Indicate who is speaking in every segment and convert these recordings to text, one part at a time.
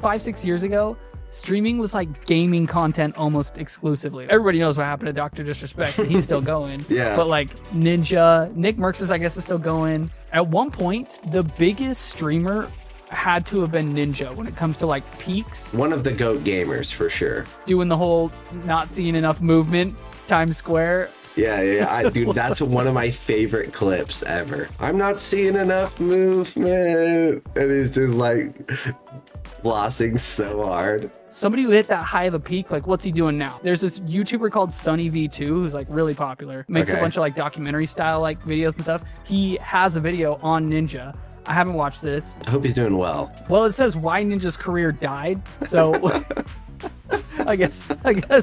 Speaker 1: 5-6 years ago, streaming was like gaming content almost exclusively. Everybody knows what happened to Dr. Disrespect, and he's still going.
Speaker 2: Yeah.
Speaker 1: But like Ninja, Nick Merckx, I guess, is still going. At one point, the biggest streamer had to have been Ninja when it comes to like peaks.
Speaker 2: One of the GOAT gamers for sure.
Speaker 1: Doing the whole not seeing enough movement, Times Square.
Speaker 2: Yeah. Dude, that's one of my favorite clips ever. I'm not seeing enough movement. And he's just like flossing so hard.
Speaker 1: Somebody who hit that high of a peak, like what's he doing now? There's this YouTuber called Sunny V2 who's like really popular. Makes a bunch of like documentary style like videos and stuff. He has a video on Ninja. I haven't watched this.
Speaker 2: I hope he's doing well.
Speaker 1: Well, it says why Ninja's career died, so I guess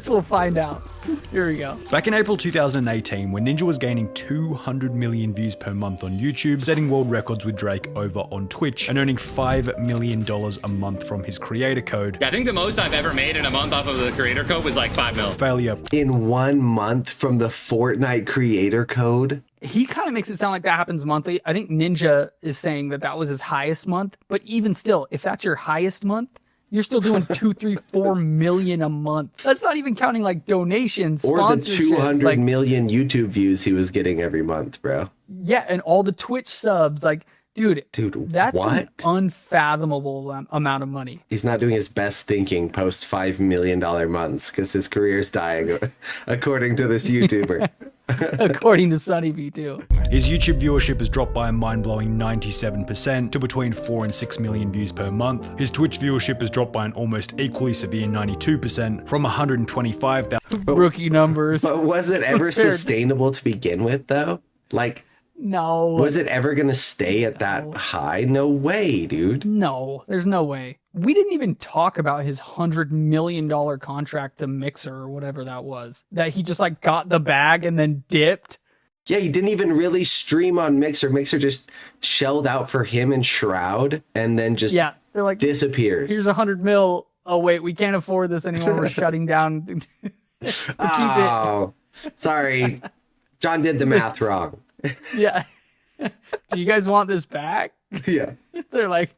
Speaker 1: we'll find out. Here we go.
Speaker 3: Back in April 2018, when Ninja was gaining 200 million views per month on YouTube, setting world records with Drake over on Twitch, and earning $5 million a month from his creator code.
Speaker 4: I think the most I've ever made in a month off of the creator code was like 5 mil.
Speaker 3: Failure.
Speaker 2: In 1 month from the Fortnite creator code.
Speaker 1: He kind of makes it sound like that happens monthly. I think Ninja is saying that was his highest month, but even still, if that's your highest month, you're still doing 2, 3, 4 million a month. That's not even counting like donations,
Speaker 2: or the 200
Speaker 1: like, million
Speaker 2: YouTube views he was getting every month, bro.
Speaker 1: Yeah, and all the Twitch subs, like, dude, that's
Speaker 2: what?
Speaker 1: an unfathomable amount of money.
Speaker 2: He's not doing his best thinking post $5 million months because his career's dying, according to this YouTuber.
Speaker 1: According to Sunny V2.
Speaker 3: His YouTube viewership has dropped by a mind-blowing 97% to between 4 and 6 million views per month. His Twitch viewership has dropped by an almost equally severe 92% from 125,000.
Speaker 1: Rookie numbers.
Speaker 2: But was it ever sustainable to begin with, though? Like,
Speaker 1: no.
Speaker 2: Was it ever going to stay at that high? No way, dude.
Speaker 1: No, there's no way. We didn't even talk about his $100 million contract to Mixer or whatever that was. That he just like got the bag and then dipped.
Speaker 2: Yeah, he didn't even really stream on Mixer. Mixer just shelled out for him and Shroud and then just
Speaker 1: they're like,
Speaker 2: disappeared.
Speaker 1: Here's $100 million. Oh, wait, we can't afford this anymore. We're shutting down.
Speaker 2: Sorry. John did the math wrong.
Speaker 1: Yeah. Do you guys want this back?
Speaker 2: Yeah.
Speaker 1: They're like,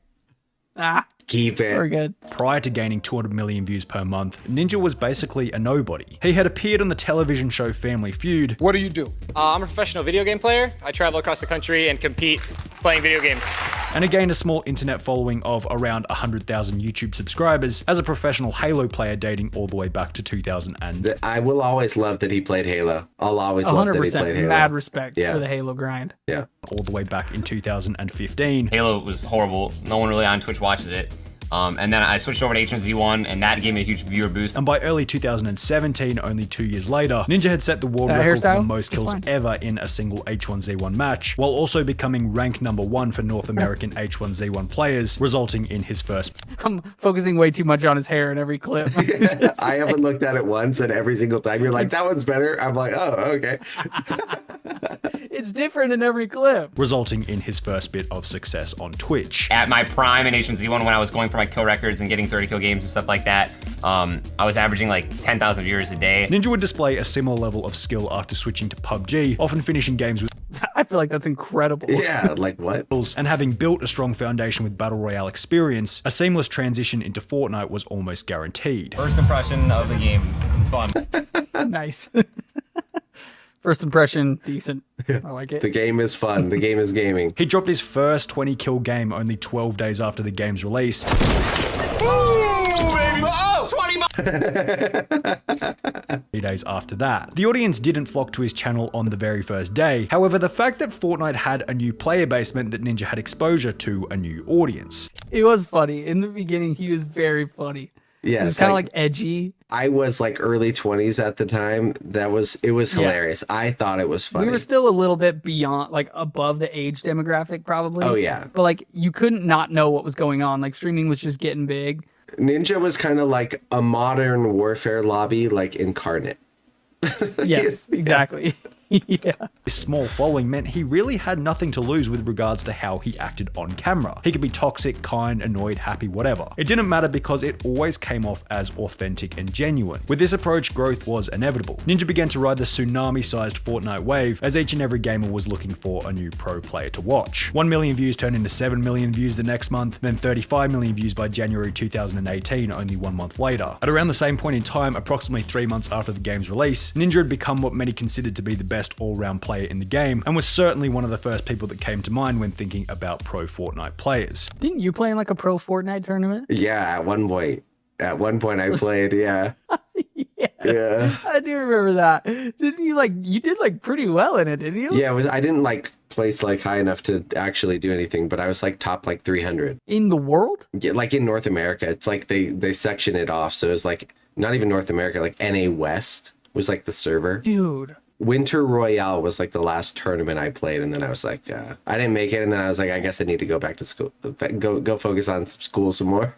Speaker 2: keep it.
Speaker 1: We're good.
Speaker 3: Prior to gaining 200 million views per month, Ninja was basically a nobody. He had appeared on the television show Family Feud.
Speaker 5: What do you do?
Speaker 4: I'm a professional video game player. I travel across the country and compete playing video games.
Speaker 3: And he gained a small internet following of around 100,000 YouTube subscribers as a professional Halo player dating all the way back to 2000.
Speaker 2: I will always love that he played Halo. I'll always love that he played Halo.
Speaker 1: Mad respect for the Halo grind.
Speaker 2: Yeah.
Speaker 3: All the way back in 2015.
Speaker 4: Halo was horrible. No one really on Twitch watches it. And then I switched over to H1Z1, and that gave me a huge viewer boost.
Speaker 3: And by early 2017, only 2 years later, Ninja had set the world record for the most kills ever in a single H1Z1 match, while also becoming ranked #1 for North American H1Z1 players, resulting in his first.
Speaker 1: I'm focusing way too much on his hair in every clip.
Speaker 2: I haven't looked at it once, and every single time you're like, that one's better. I'm like, oh, okay.
Speaker 1: It's different in every clip.
Speaker 3: Resulting in his first bit of success on Twitch.
Speaker 4: At my prime in H1Z1, when I was going for my kill records and getting 30 kill games and stuff like that, I was averaging like 10,000 viewers a day.
Speaker 3: Ninja would display a similar level of skill after switching to PUBG, often finishing games with...
Speaker 1: I feel like that's incredible.
Speaker 2: Yeah, like what?
Speaker 3: And having built a strong foundation with Battle Royale experience, a seamless transition into Fortnite was almost guaranteed.
Speaker 4: First impression of the game, it's fun.
Speaker 1: Nice. First impression, decent. I like it.
Speaker 2: The game is fun. The game is gaming.
Speaker 3: He dropped his first 20 kill game only 12 days after the game's release.
Speaker 4: Ooh, baby. Oh, 20
Speaker 3: 3 days after that. The audience didn't flock to his channel on the very first day. However, the fact that Fortnite had a new player base meant that Ninja had exposure to a new audience.
Speaker 1: It was funny. In the beginning, he was very funny.
Speaker 2: Yeah,
Speaker 1: it was kind of like edgy.
Speaker 2: I was like early 20s at the time. It was hilarious. I thought it was funny.
Speaker 1: We were still a little bit beyond, like above the age demographic probably.
Speaker 2: Oh yeah.
Speaker 1: But like you couldn't not know what was going on. Like streaming was just getting big.
Speaker 2: Ninja was kind of like a modern warfare lobby, like incarnate.
Speaker 1: Yes, exactly. Yeah.
Speaker 3: His small following meant he really had nothing to lose with regards to how he acted on camera. He could be toxic, kind, annoyed, happy, whatever. It didn't matter because it always came off as authentic and genuine. With this approach, growth was inevitable. Ninja began to ride the tsunami-sized Fortnite wave as each and every gamer was looking for a new pro player to watch. 1 million views turned into 7 million views the next month, then 35 million views by January 2018, only 1 month later. At around the same point in time, approximately 3 months after the game's release, Ninja had become what many considered to be the best all-round player in the game, and was certainly one of the first people that came to mind when thinking about pro Fortnite players.
Speaker 1: Didn't you play in like a pro Fortnite tournament?
Speaker 2: Yeah, at one point. At one point I played, yeah.
Speaker 1: Yes,
Speaker 2: Yeah.
Speaker 1: I do remember that. Didn't you you did like pretty well in it, didn't you?
Speaker 2: Yeah, I didn't like place like high enough to actually do anything, but I was like top like 300.
Speaker 1: In the world?
Speaker 2: Yeah, like in North America, it's like they section it off. So it's like not even North America, like NA West was like the server.
Speaker 1: Dude.
Speaker 2: Winter Royale was like the last tournament I played, and then I was like, I didn't make it, and then I was like, I guess I need to go back to school, go focus on school some more.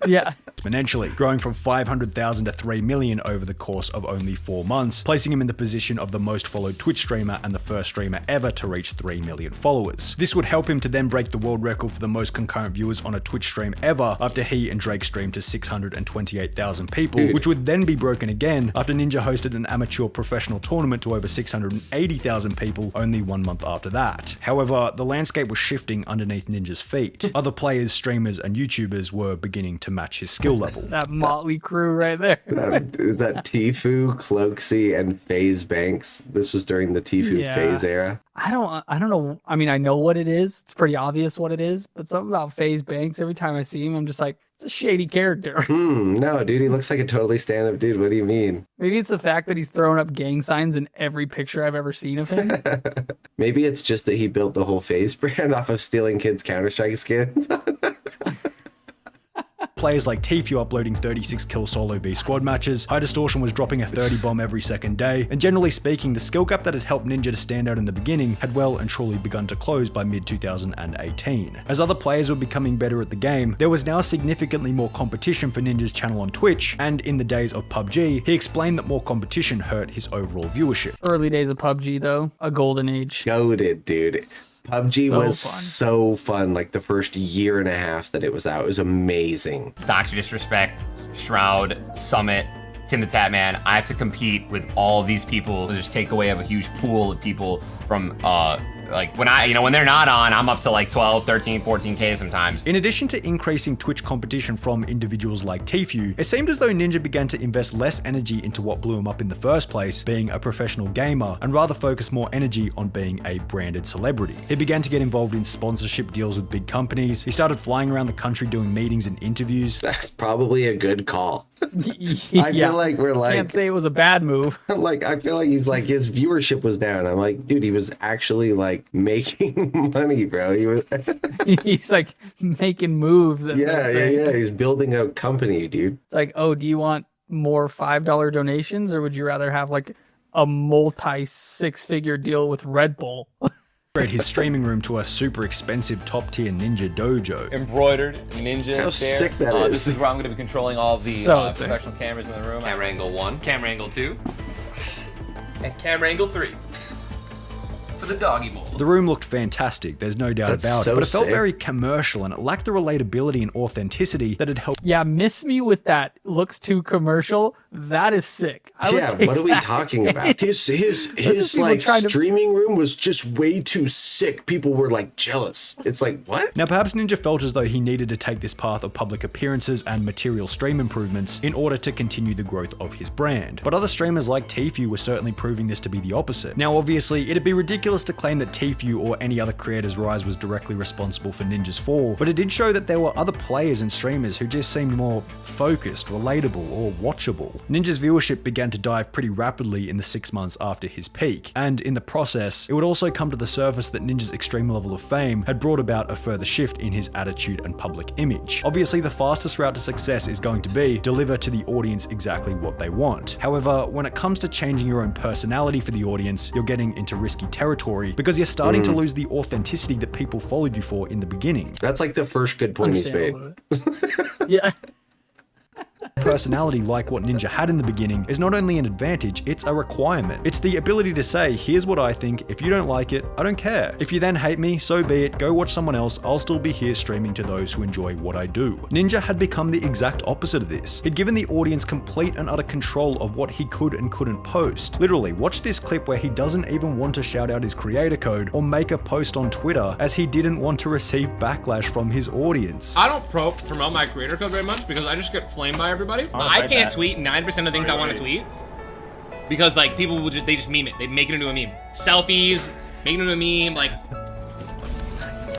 Speaker 1: Yeah.
Speaker 3: Exponentially, growing from 500,000 to 3 million over the course of only 4 months, placing him in the position of the most followed Twitch streamer and the first streamer ever to reach 3 million followers. This would help him to then break the world record for the most concurrent viewers on a Twitch stream ever after he and Drake streamed to 628,000 people, which would then be broken again after Ninja hosted an amateur professional tournament to over 680,000 people only 1 month after that. However, the landscape was shifting underneath Ninja's feet. Other players, streamers, and YouTubers were beginning to match his skill level.
Speaker 1: That motley crew right there.
Speaker 2: that Tfue, Cloaksy, and FaZe Banks. This was during the Tfue
Speaker 1: Yeah.
Speaker 2: FaZe era.
Speaker 1: I don't know. I mean, I know what it is. It's pretty obvious what it is, but something about FaZe Banks, every time I see him, I'm just like, it's a shady character.
Speaker 2: No, dude, he looks like a totally stand-up dude. What do you mean?
Speaker 1: Maybe it's the fact that he's throwing up gang signs in every picture I've ever seen of him.
Speaker 2: Maybe it's just that he built the whole FaZe brand off of stealing kids' Counter-Strike skins.
Speaker 3: Players like Tfue uploading 36 kill solo v squad matches, High Distortion was dropping a 30 bomb every second day, and generally speaking, the skill gap that had helped Ninja to stand out in the beginning had well and truly begun to close by mid-2018. As other players were becoming better at the game, there was now significantly more competition for Ninja's channel on Twitch, and in the days of PUBG, he explained that more competition hurt his overall viewership.
Speaker 1: Early days of PUBG, though, a golden age.
Speaker 2: Goated, dude. PUBG
Speaker 1: So
Speaker 2: was
Speaker 1: fun.
Speaker 2: so fun. Like the first year and a half that it was out, it was amazing.
Speaker 4: Dr. Disrespect, Shroud, Summit, Tim the Tatman. I have to compete with all of these people to just take away a huge pool of people from like when they're not on, I'm up to like 12, 13, 14K sometimes.
Speaker 3: In addition to increasing Twitch competition from individuals like Tfue, it seemed as though Ninja began to invest less energy into what blew him up in the first place, being a professional gamer, and rather focus more energy on being a branded celebrity. He began to get involved in sponsorship deals with big companies. He started flying around the country doing meetings and interviews.
Speaker 2: That's probably a good call.
Speaker 1: Yeah.
Speaker 2: I feel like we're like,
Speaker 1: Can't say it was a bad move.
Speaker 2: I feel like he's like, his viewership was down. I'm like, dude, he was actually like making money, bro. He was,
Speaker 1: He's like making moves.
Speaker 2: yeah. He's building a company, dude.
Speaker 1: It's like, oh, do you want more $5 donations, or would you rather have like a multi-6-figure deal with Red Bull?
Speaker 3: Upgrade his streaming room to a super expensive top-tier Ninja dojo.
Speaker 5: Embroidered Ninja
Speaker 2: How
Speaker 5: chair.
Speaker 2: sick that is.
Speaker 5: This is where I'm going to be controlling all of the
Speaker 1: So sick.
Speaker 5: professional cameras in the room.
Speaker 4: Camera angle 1, camera angle 2, and camera angle 3 for the doggy bowls.
Speaker 3: The room looked fantastic, there's no doubt
Speaker 2: That's
Speaker 3: about
Speaker 2: so
Speaker 3: it, but it felt
Speaker 2: sick.
Speaker 3: very commercial and it lacked the relatability and authenticity that had helped.
Speaker 1: Yeah, miss me with that. Looks too commercial. That is sick. I would
Speaker 2: Yeah,
Speaker 1: take
Speaker 2: what are we
Speaker 1: that.
Speaker 2: talking about? His
Speaker 1: people
Speaker 2: like
Speaker 1: trying to-
Speaker 2: streaming room was just way too sick. People were like jealous. It's like, what?
Speaker 3: Now perhaps Ninja felt as though he needed to take this path of public appearances and material stream improvements in order to continue the growth of his brand. But other streamers like Tfue were certainly proving this to be the opposite. Now obviously, it'd be ridiculous to claim that Tfue or any other creator's rise was directly responsible for Ninja's fall, but it did show that there were other players and streamers who just seemed more focused, relatable, or watchable. Ninja's viewership began to dive pretty rapidly in the 6 months after his peak, and in the process, it would also come to the surface that Ninja's extreme level of fame had brought about a further shift in his attitude and public image. Obviously, the fastest route to success is going to be deliver to the audience exactly what they want. However, when it comes to changing your own personality for the audience, you're getting into risky territory because you're starting to lose the authenticity that people followed you for in the beginning.
Speaker 2: That's like the first good point he's made.
Speaker 1: Yeah.
Speaker 3: Personality like what Ninja had in the beginning is not only an advantage, it's a requirement. It's the ability to say, here's what I think, if you don't like it, I don't care. If you then hate me, so be it, go watch someone else, I'll still be here streaming to those who enjoy what I do. Ninja had become the exact opposite of this. He'd given the audience complete and utter control of what he could and couldn't post. Literally, watch this clip where he doesn't even want to shout out his creator code or make a post on Twitter as he didn't want to receive backlash from his audience.
Speaker 6: I don't promote my creator code very much because I just get flamed by everybody. I can't tweet 9% of the things I want to tweet because like people will just meme it. They make it into a meme. Selfies, make it into a meme, like.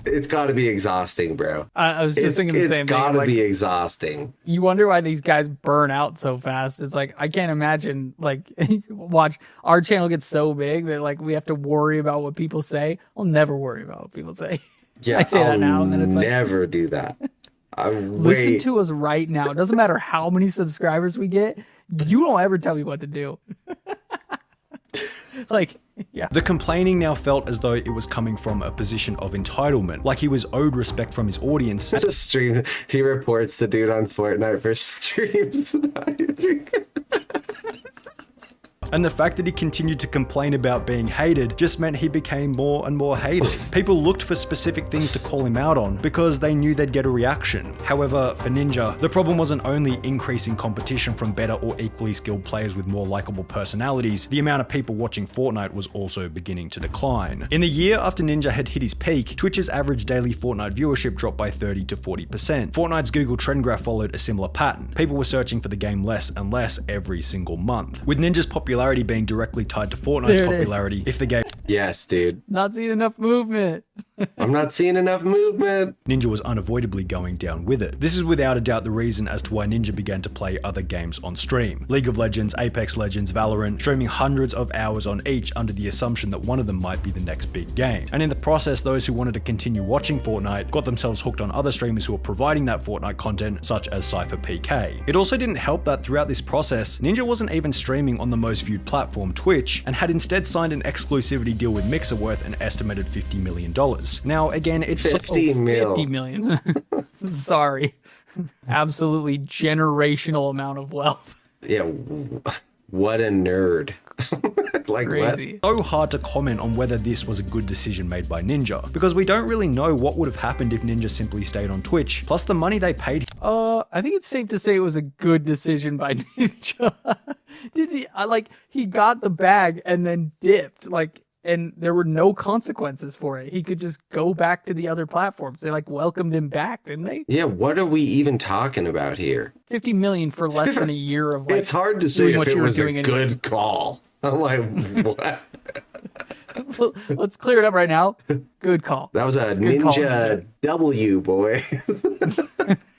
Speaker 2: It's got to be exhausting, bro.
Speaker 1: I was just thinking the same thing.
Speaker 2: It's got to be exhausting.
Speaker 1: You wonder why these guys burn out so fast. It's like, I can't imagine, like, watch, our channel gets so big that, like, we have to worry about what people say. I'll never worry about what people say.
Speaker 2: Yeah,
Speaker 1: I say that now, and then it's like,
Speaker 2: never do that.
Speaker 1: Listen to us right now. It doesn't matter how many subscribers we get. You don't ever tell me what to do. Like, yeah.
Speaker 3: The complaining now felt as though it was coming from a position of entitlement, like he was owed respect from his audience.
Speaker 2: The stream, he reports the dude on Fortnite for stream sniping.
Speaker 3: And the fact that he continued to complain about being hated just meant he became more and more hated. People looked for specific things to call him out on because they knew they'd get a reaction. However, for Ninja, the problem wasn't only increasing competition from better or equally skilled players with more likable personalities, the amount of people watching Fortnite was also beginning to decline. In the year after Ninja had hit his peak, Twitch's average daily Fortnite viewership dropped by 30 to 40%. Fortnite's Google Trend Graph followed a similar pattern. People were searching for the game less and less every single month. With Ninja's popularity being directly tied to Fortnite's popularity, if the game
Speaker 2: Yes, dude.
Speaker 1: Not seeing enough movement.
Speaker 2: I'm not seeing enough movement.
Speaker 3: Ninja was unavoidably going down with it. This is without a doubt the reason as to why Ninja began to play other games on stream. League of Legends, Apex Legends, Valorant, streaming hundreds of hours on each under the assumption that one of them might be the next big game. And in the process, those who wanted to continue watching Fortnite got themselves hooked on other streamers who were providing that Fortnite content, such as Cypher PK. It also didn't help that throughout this process, Ninja wasn't even streaming on the most viewed platform, Twitch, and had instead signed an exclusivity deal with Mixer worth an estimated $50 million. Now, again, it's
Speaker 2: 50 mil.
Speaker 1: 50 million. Sorry. Absolutely generational amount of wealth.
Speaker 2: Yeah, what a nerd. Like,
Speaker 1: Crazy.
Speaker 3: What? So hard to comment on whether this was a good decision made by Ninja, because we don't really know what would have happened if Ninja simply stayed on Twitch, plus the money they paid.
Speaker 1: I think it's safe to say it was a good decision by Ninja. Did he, he got the bag and then dipped, and there were no consequences for it. He could just go back to the other platforms. They welcomed him back, didn't they?
Speaker 2: Yeah, what are we even talking about here?
Speaker 1: 50 million for less than a year of
Speaker 2: it's hard to say if it was a good
Speaker 1: anyways.
Speaker 2: call. I'm like, what?
Speaker 1: Let's clear it up right now. Good call.
Speaker 2: That was a Ninja W, boy.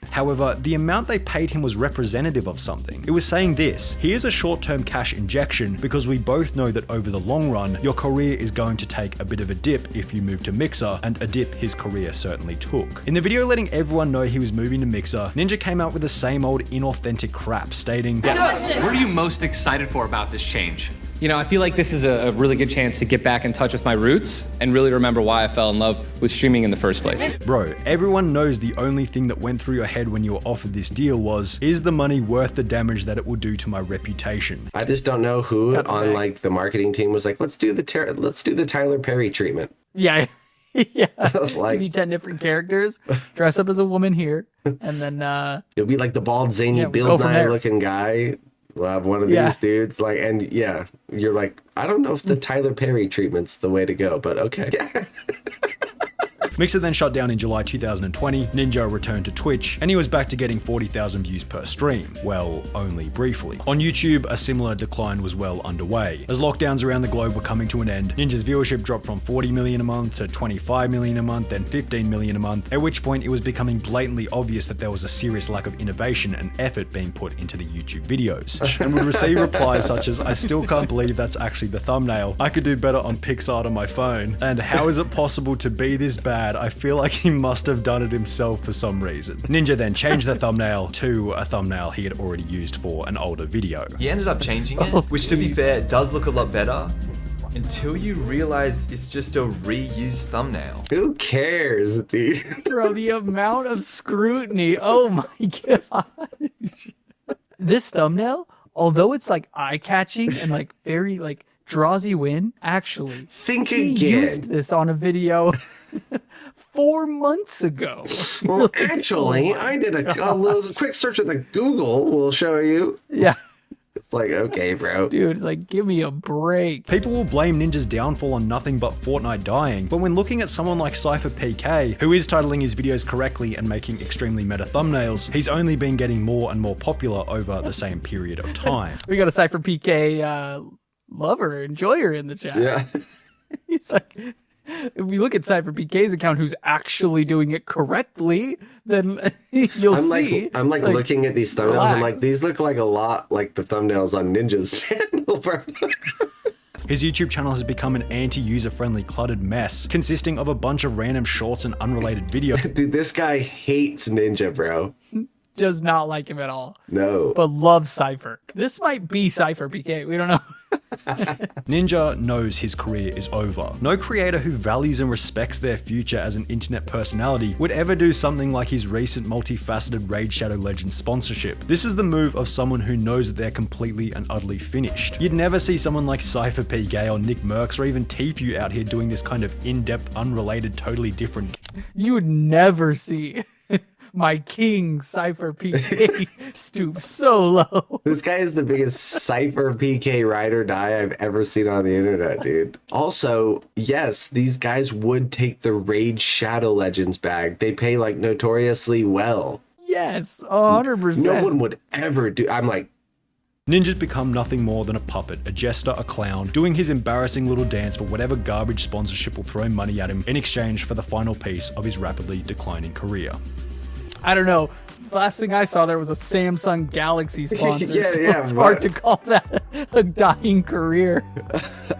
Speaker 3: However, the amount they paid him was representative of something. It was saying this: here's a short-term cash injection because we both know that over the long run, your career is going to take a bit of a dip if you move to Mixer, and a dip his career certainly took. In the video letting everyone know he was moving to Mixer, Ninja came out with the same old inauthentic crap, stating,
Speaker 7: Yes. What are you most excited for about this change? You know, I feel like this is a really good chance to get back in touch with my roots and really remember why I fell in love with streaming in the first place.
Speaker 3: Bro, everyone knows the only thing that went through your head when you were offered this deal was, is the money worth the damage that it will do to my reputation?
Speaker 2: I just don't know who on the marketing team was like, let's do the Tyler Perry treatment.
Speaker 1: Yeah. Yeah.
Speaker 2: Like,
Speaker 1: Give you 10 different characters, dress up as a woman here, and then
Speaker 2: you'll be like the bald, zany, Bill Nye looking guy. We'll have one of these dudes, you're like, I don't know if the Tyler Perry treatment's the way to go, but okay.
Speaker 3: Mixer then shut down in July 2020, Ninja returned to Twitch, and he was back to getting 40,000 views per stream. Well, only briefly. On YouTube, a similar decline was well underway. As lockdowns around the globe were coming to an end, Ninja's viewership dropped from 40 million a month to 25 million a month, then 15 million a month, at which point it was becoming blatantly obvious that there was a serious lack of innovation and effort being put into the YouTube videos. And would receive replies such as, I still can't believe that's actually the thumbnail. I could do better on PixArt on my phone. And how is it possible to be this bad? I feel like he must have done it himself for some reason. Ninja then changed the thumbnail to a thumbnail he had already used for an older video.
Speaker 8: He ended up changing it, which to be fair, does look a lot better, until you realize it's just a reused thumbnail.
Speaker 2: Who cares, dude?
Speaker 1: bro, the amount of scrutiny. Oh my god. this thumbnail, although it's like eye-catching and like very like draws you in, actually
Speaker 2: Think
Speaker 1: he
Speaker 2: again.
Speaker 1: used this on a video 4 months ago.
Speaker 2: Well, actually, I did a quick search of the Google. Will show you.
Speaker 1: Yeah,
Speaker 2: It's like, okay, bro.
Speaker 1: dude, it's like, give me a break.
Speaker 3: People will blame Ninja's downfall on nothing but Fortnite dying, but when looking at someone like Cypher PK, who is titling his videos correctly and making extremely meta thumbnails, he's only been getting more and more popular over the same period of time.
Speaker 1: We got a Cypher PK lover, enjoyer in the chat.
Speaker 2: Yeah.
Speaker 1: He's like, if we look at Cypher PK's account, who's actually doing it correctly, then you'll see.
Speaker 2: I'm like
Speaker 1: It's
Speaker 2: looking at these thumbnails.
Speaker 1: relax.
Speaker 2: I'm like, these look like a lot like the thumbnails on Ninja's channel, bro.
Speaker 3: His YouTube channel has become an anti-user friendly cluttered mess, consisting of a bunch of random shorts and unrelated videos.
Speaker 2: Dude, this guy hates Ninja, bro.
Speaker 1: does not like him at all,
Speaker 2: No.
Speaker 1: but loves Cypher. This might be Cypher PK. We don't know.
Speaker 3: Ninja knows his career is over. No creator who values and respects their future as an internet personality would ever do something like his recent multifaceted Raid Shadow Legends sponsorship. This is the move of someone who knows that they're completely and utterly finished. You'd never see someone like Cypher PK or Nick Mercs or even Tfue out here doing this kind of in-depth, unrelated, totally different.
Speaker 1: You would never see my king Cypher PK stoop so low.
Speaker 2: This guy is the biggest Cypher PK ride or die I've ever seen on the internet, dude. Also, yes, these guys would take the Raid Shadow Legends bag. They pay like notoriously well.
Speaker 1: Yes, 100%.
Speaker 2: No one would ever do. I'm like,
Speaker 3: Ninja's become nothing more than a puppet, a jester, a clown, doing his embarrassing little dance for whatever garbage sponsorship will throw money at him in exchange for the final piece of his rapidly declining career.
Speaker 1: I don't know. Last thing I saw there was a Samsung Galaxy sponsor.
Speaker 2: Yeah,
Speaker 1: so
Speaker 2: yeah,
Speaker 1: it's hard
Speaker 2: but-
Speaker 1: to call that a dying career.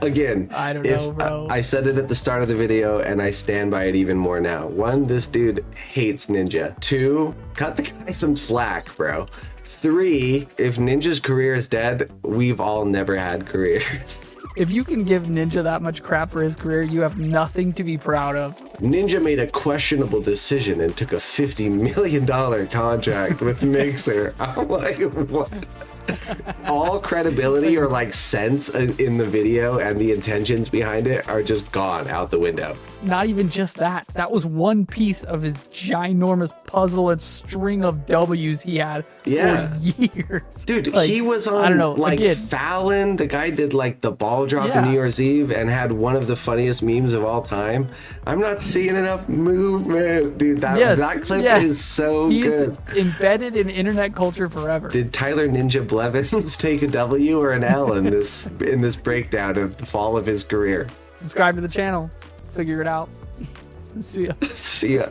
Speaker 2: again,
Speaker 1: I don't know, bro.
Speaker 2: I said it at the start of the video and I stand by it even more now. 1, this dude hates Ninja. 2, cut the guy some slack, bro. 3, if Ninja's career is dead, we've all never had careers.
Speaker 1: If you can give Ninja that much crap for his career, you have nothing to be proud of.
Speaker 2: Ninja made a questionable decision and took a $50 million contract with Mixer. I'm like, what? All credibility or like sense in the video and the intentions behind it are just gone out the window.
Speaker 1: Not even just that. That was one piece of his ginormous puzzle and string of W's he had
Speaker 2: Yeah.
Speaker 1: for years.
Speaker 2: Dude,
Speaker 1: Like,
Speaker 2: he was on
Speaker 1: I don't know,
Speaker 2: like
Speaker 1: again,
Speaker 2: Fallon. The guy did like the ball drop
Speaker 1: Yeah.
Speaker 2: on New Year's Eve and had one of the funniest memes of all time. I'm not seeing enough movement, dude. That clip
Speaker 1: yeah.
Speaker 2: is so
Speaker 1: He's
Speaker 2: good.
Speaker 1: embedded in internet culture forever.
Speaker 2: Did Tyler Ninja Blevins take a W or an L in this breakdown of the fall of his career?
Speaker 1: Subscribe to the channel. Figure it out. See ya.
Speaker 2: See ya.